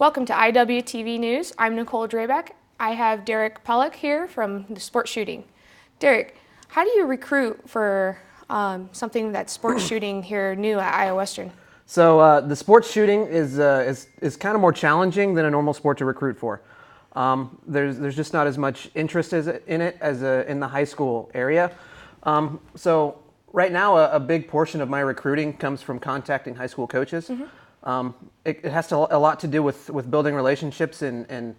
Welcome to IWTV News. I'm Nichole Drebeck. I have Derek Pollock here from the sports shooting. Derek, how do you recruit for something that's sports shooting here new at Iowa Western? So the sports shooting is kind of more challenging than a normal sport to recruit for. There's just not as much interest in it as in the high school area. So right now, a big portion of my recruiting comes from contacting high school coaches. It has a lot to do with building relationships and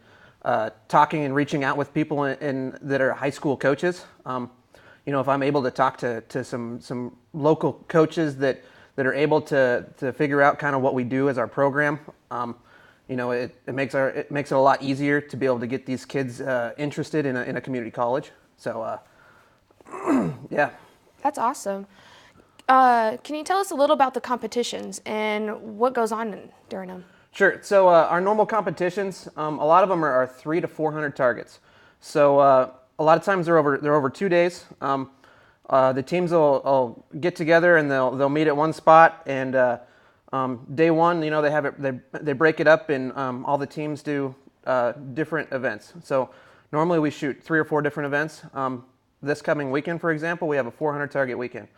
talking and reaching out with people that are high school coaches. If I'm able to talk to some local coaches that are able to figure out kind of what we do as our program, it makes it a lot easier to be able to get these kids interested in a community college. So yeah. That's awesome. Can you tell us a little about the competitions and what goes on during them? Sure. So our normal competitions, a lot of them are 300 to 400 targets. So a lot of times they're over 2 days. The teams will get together and they'll meet at one spot. And day one, they break it up, and all the teams do different events. So normally we shoot 3 or 4 different events. This coming weekend, for example, we have a 400 target weekend.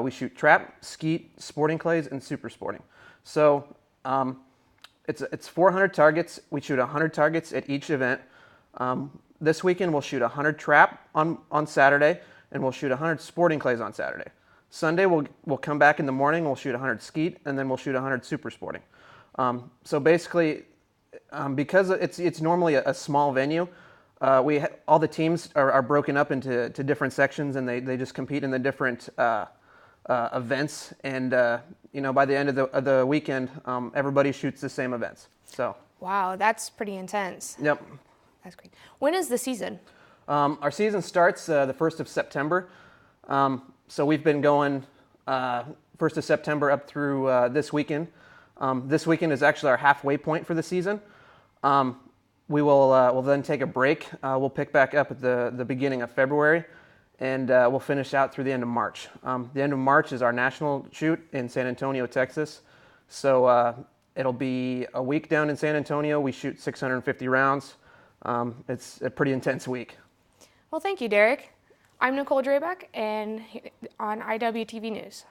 We shoot trap, skeet, sporting clays, and super sporting. So it's 400 targets. We shoot 100 targets at each event. This weekend we'll shoot 100 trap on Saturday, and we'll shoot 100 sporting clays on Saturday. Sunday we'll come back in the morning. We'll shoot 100 skeet, and then we'll shoot 100 super sporting. So basically, because it's normally a small venue, all the teams are broken up into different sections, and they just compete in the different events, and by the end of the weekend, everybody shoots the same events. So wow, that's pretty intense. Yep. That's great. When is the season? Our season starts the 1st of September. So we've been going 1st of September up through this weekend. This weekend is actually our halfway point for the season. We'll then take a break. We'll pick back up at the beginning of February, and we'll finish out through the end of March. The end of March is our national shoot in San Antonio, Texas. So it'll be a week down in San Antonio. We shoot 650 rounds. It's a pretty intense week. Well, thank you, Derek. I'm Nichole Drebeck, and on IWTV News.